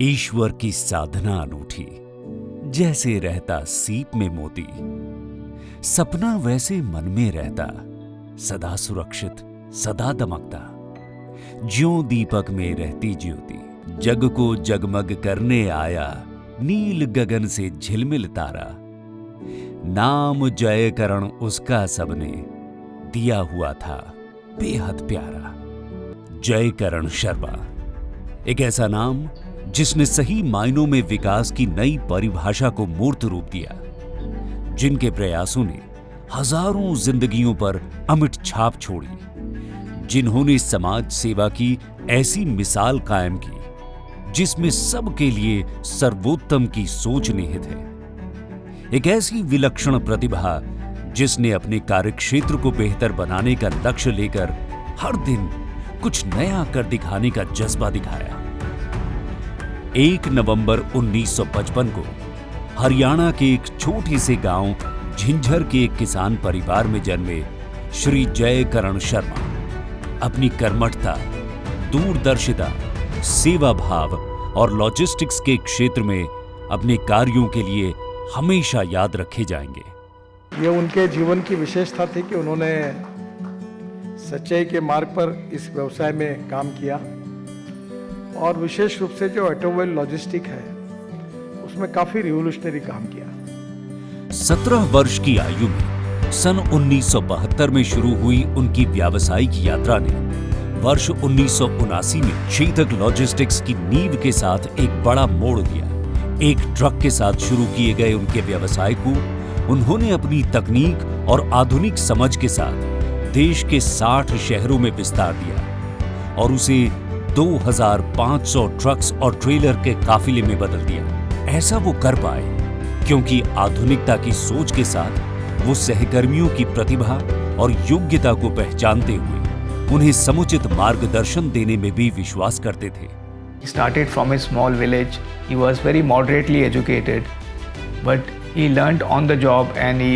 ईश्वर की साधना अनूठी, जैसे रहता सीप में मोती। सपना वैसे मन में रहता, सदा सुरक्षित, सदा दमकता। ज्यों दीपक में रहती ज्योति, जग को जगमग करने आया, नील गगन से झिलमिल तारा। नाम जय करण उसका सबने दिया हुआ था बेहद प्यारा। जय करण शर्मा, एक ऐसा नाम जिसने सही मायनों में विकास की नई परिभाषा को मूर्त रूप दिया, जिनके प्रयासों ने हजारों जिंदगियों पर अमिट छाप छोड़ी, जिन्होंने समाज सेवा की ऐसी मिसाल कायम की जिसमें सबके लिए सर्वोत्तम की सोच निहित है। एक ऐसी विलक्षण प्रतिभा जिसने अपने कार्यक्षेत्र को बेहतर बनाने का लक्ष्य लेकर हर दिन कुछ नया कर दिखाने का जज्बा दिखाया। 1 नवंबर 1955 को हरियाणा के एक छोटे से गांव झिंझर के एक किसान परिवार में जन्मे श्री जय करण शर्मा अपनी कर्मठता, दूरदर्शिता, सेवा भाव और लॉजिस्टिक्स के क्षेत्र में अपने कार्यों के लिए हमेशा याद रखे जाएंगे। ये उनके जीवन की विशेषता थी कि उन्होंने सच्चाई के मार्ग पर इस व्यवसाय में काम किया और विशेष रूप से जो ऑटोमोबाइल लॉजिस्टिक है उसमें काफी रिवोल्यूशनरी काम किया। 17 वर्ष की आयु में सन 1972 में शुरू हुई उनकी व्यावसायिक यात्रा ने वर्ष 1979 में चेतक लॉजिस्टिक्स की नींव के साथ एक बड़ा मोड़ लिया। एक ट्रक के साथ शुरू किए गए उनके व्यवसाय को उन्होंने अपनी तकनीक और आधुनिक समझ के साथ देश के 60 शहरों में विस्तार दिया और उसे 2500 ट्रक्स और ट्रेलर के काफिले में बदल दिया। ऐसा वो कर पाए क्योंकि आधुनिकता की सोच के साथ वो सहकर्मियों की प्रतिभा और योग्यता को पहचानते हुए उन्हें समुचित मार्गदर्शन देने में भी विश्वास करते थे। He started from a small village. He was very moderately educated, but he learned on the job and he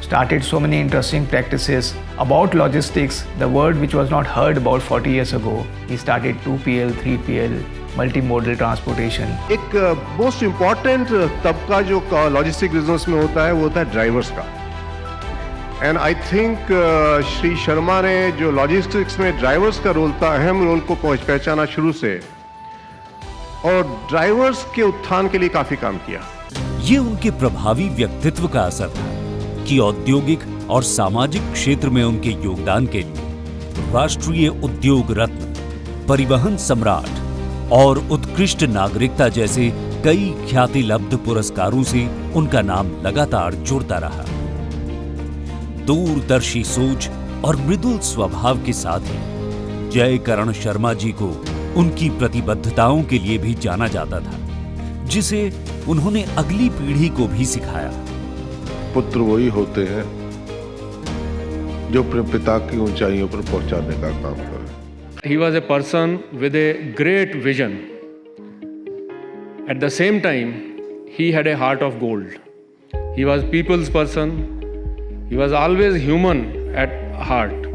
started so many interesting practices about logistics, the word which was not heard about 40 years ago. He started 2PL, 3PL, multimodal transportation. एक most important तबका जो logistic business में होता है वो होता है drivers का। And I think Shri Sharma ने जो लॉजिस्टिक्स में ड्राइवर्स का रोल था, अहम रोल को पहचाना शुरू से और ड्राइवर्स के उत्थान के लिए काफी काम किया। ये उनके प्रभावी व्यक्तित्व का असर था कि औद्योगिक और सामाजिक क्षेत्र में उनके योगदान के लिए राष्ट्रीय उद्योग रत्न, परिवहन सम्राट और उत्कृष्ट नागरिकता जैसे कई ख्यातिलब्ध पुरस्कारों से उनका नाम लगातार जुड़ता रहा। दूरदर्शी सोच और मृदुल स्वभाव के साथ ही जय करण शर्मा जी को उनकी प्रतिबद्धताओं के लिए भी जाना जाता था, जिसे उन्होंने अगली पीढ़ी को भी सिखाया। पुत्र वही होते हैं जो अपने पिता की ऊंचाइयों पर पहुंचाने का काम करे। He was a person with a great vision. At the same time, he had a heart of gold. He was people's person. He was always human at heart.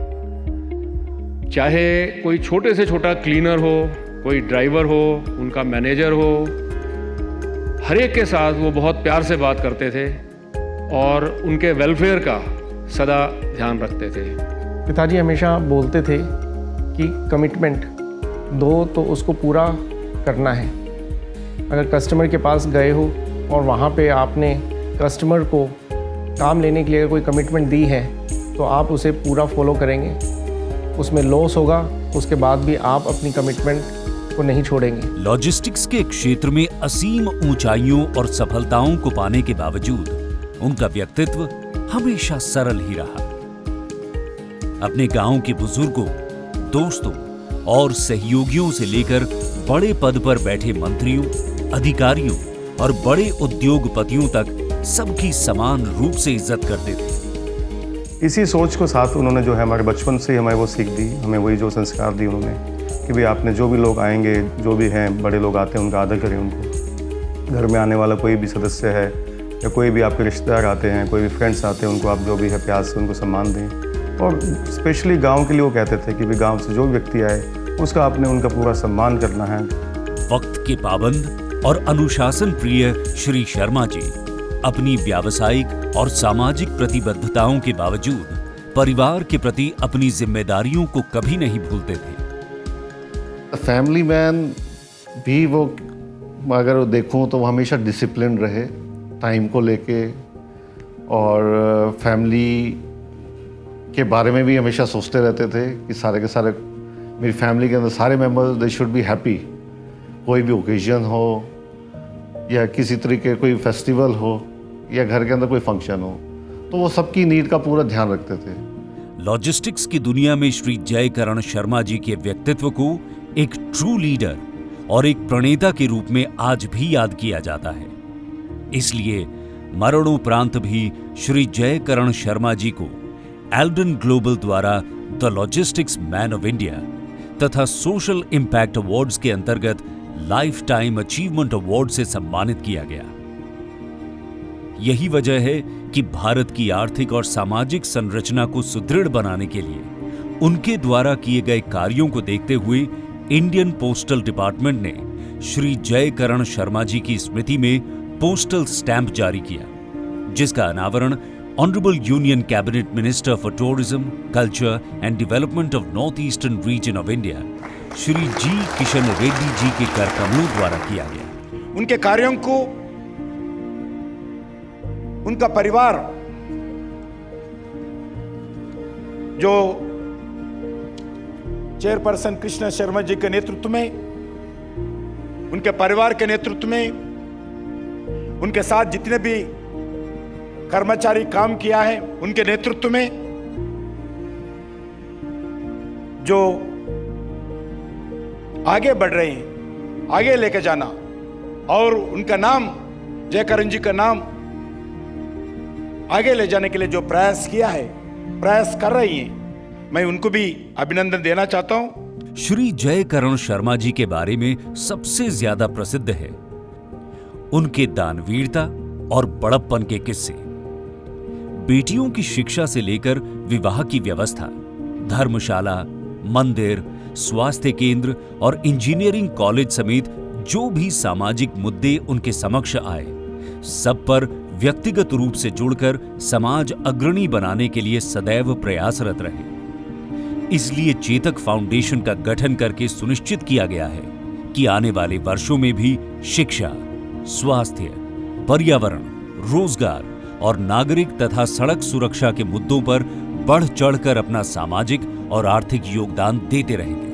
चाहे कोई छोटे से छोटा क्लीनर हो, कोई ड्राइवर हो, उनका मैनेजर हो, हर एक के साथ वो बहुत प्यार से बात करते थे और उनके वेलफेयर का सदा ध्यान रखते थे। पिताजी हमेशा बोलते थे कि कमिटमेंट दो तो उसको पूरा करना है। अगर कस्टमर के पास गए हो और वहाँ पे आपने कस्टमर को काम लेने के लिए कोई कमिटमेंट दी है तो आप उसे पूरा फॉलो करेंगे। उसमें लॉस होगा, उसके बाद भी आप अपनी कमिटमेंट को नहीं छोड़ेंगे। लॉजिस्टिक्स के क्षेत्र में असीम ऊंचाइयों और सफलताओं को पाने के बावजूद उनका व्यक्तित्व हमेशा सरल ही रहा। अपने गांव के बुजुर्गों, दोस्तों और सहयोगियों से लेकर बड़े पद पर बैठे मंत्रियों, अधिकारियों और बड़े उद्योगपतियों तक सबकी समान रूप से इज्जत करते थे। इसी सोच को साथ उन्होंने जो है हमारे बचपन से हमें वो सीख दी, हमें वही जो संस्कार दी उन्होंने कि भाई आपने जो भी लोग आएंगे, जो भी हैं बड़े लोग आते हैं उनका आदर करें। उनको घर में आने वाला कोई भी सदस्य है या कोई भी आपके रिश्तेदार आते हैं, कोई भी फ्रेंड्स आते हैं, उनको आप जो भी है प्यार से उनको सम्मान दें। और स्पेशली गाँव के लिए वो कहते थे कि भाई गाँव से जो व्यक्ति आए उसका आपने उनका पूरा सम्मान करना है। वक्त के पाबंद और अनुशासन प्रिय श्री शर्मा जी अपनी व्यावसायिक और सामाजिक प्रतिबद्धताओं के बावजूद परिवार के प्रति अपनी जिम्मेदारियों को कभी नहीं भूलते थे। फैमिली मैन भी वो अगर देखूं तो वो हमेशा डिसिप्लिन रहे टाइम को लेके, और फैमिली के बारे में भी हमेशा सोचते रहते थे कि सारे के सारे मेरी फैमिली के अंदर सारे members they should be happy. कोई भी ओकेजन हो या किसी तरीके कोई फेस्टिवल हो या घर के अंदर कोई फंक्शन हो, तो वो सबकी नीड का पूरा ध्यान रखते थे। लॉजिस्टिक्स की दुनिया में श्री जयकरण शर्मा जी के व्यक्तित्व को एक ट्रू लीडर और एक प्रणेता के रूप में आज भी याद किया जाता है। इसलिए मरणोपरांत भी श्री जयकरण शर्मा जी को एल्डन ग्लोबल द्वारा the logistics man of India तथा सोशल इम्पैक्ट अवार्ड्स के अंतर्गत लाइफ टाइम अचीवमेंट अवार्ड से सम्मानित किया गया। यही वजह है कि भारत की आर्थिक और सामाजिक संरचना को सुदृढ़ बनाने के लिए उनके द्वारा किए गए कार्यों को देखते हुए इंडियन पोस्टल डिपार्टमेंट ने श्री जयकरण शर्मा जी की स्मृति में पोस्टल स्टैंप जारी किया, जिसका अनावरण honourable union cabinet minister for tourism, culture and development of north eastern region of India Shri G Kishan Reddy ji के कर कमलों द्वारा किया गया। उनके कार्यों को उनका परिवार जो चेयरपर्सन कृष्ण शर्मा जी के नेतृत्व में, उनके परिवार के नेतृत्व में, उनके साथ जितने भी कर्मचारी काम किया है उनके नेतृत्व में, जो आगे बढ़ रहे हैं, आगे लेके जाना और उनका नाम जयकरण जी का नाम आगे ले जाने के लिए जो प्रयास किया है, प्रयास कर रही हैं, मैं उनको भी अभिनंदन देना चाहता हूं। श्री जयकरण शर्मा जी के बारे में सबसे ज्यादा प्रसिद्ध है उनके दानवीरता और बड़प्पन के किस्से। बेटियों की शिक्षा से लेकर विवाह की व्यवस्था, धर्मशाला, मंदिर, स्वास्थ्य केंद्र और इंजीनियरिंग कॉलेज समेत जो भी सामाजिक मुद्दे उनके समक्ष आए, सब पर व्यक्तिगत रूप से जुड़कर समाज अग्रणी बनाने के लिए सदैव प्रयासरत रहे। इसलिए चेतक फाउंडेशन का गठन करके सुनिश्चित किया गया है कि आने वाले वर्षों में भी शिक्षा, स्वास्थ्य, पर्यावरण, रोजगार और नागरिक तथा सड़क सुरक्षा के मुद्दों पर बढ़ चढ़कर अपना सामाजिक और आर्थिक योगदान देते रहेंगे।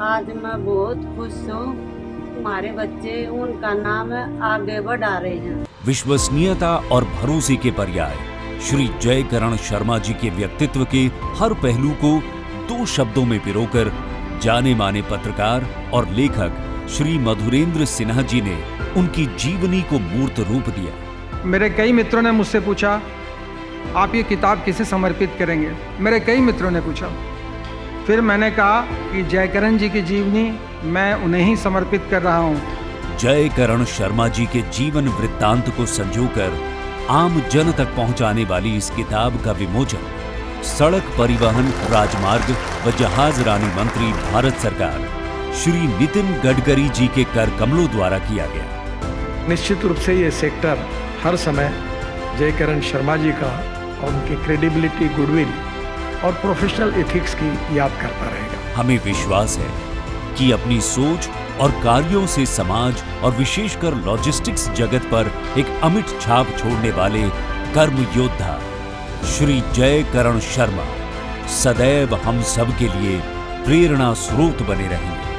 आज मैं बहुत खुश हूँ, हमारे बच्चे उनका नाम आगे बढ़ा रहे हैं। विश्वसनीयता और भरोसे के पर्याय श्री जयकरण शर्मा जी के व्यक्तित्व के हर पहलू को दो शब्दों में पिरोकर जाने माने पत्रकार और लेखक श्री मधुरेंद्र सिन्हा जी ने उनकी जीवनी को मूर्त रूप दिया। मेरे कई मित्रों ने मुझसे पूछा, आप ये किताब किसे समर्पित करेंगे? मेरे कई मित्रों ने पूछा। फिर मैंने कहा कि जयकरण जी की जीवनी मैं उन्हें ही समर्पित कर रहा हूँ। जयकरण शर्मा जी के जीवन वृत्तांत को संजोकर आम जन तक पहुंचाने वाली इस किताब का विमोचन सड़क परिवहन, राजमार्ग व जहाज रानी मंत्री भारत सरकार श्री नितिन गडकरी जी के कर कमलों द्वारा किया गया। निश्चित रूप से ये सेक्टर हर समय जयकरण शर्मा जी का और उनकी क्रेडिबिलिटी, गुडविल और प्रोफेशनल एथिक्स की याद करता रहेगा। हमें विश्वास है कि अपनी सोच और कार्यों से समाज और विशेषकर लॉजिस्टिक्स जगत पर एक अमिट छाप छोड़ने वाले कर्म योद्धा श्री जयकरण शर्मा सदैव हम सब के लिए प्रेरणा स्रोत बने रहेंगे।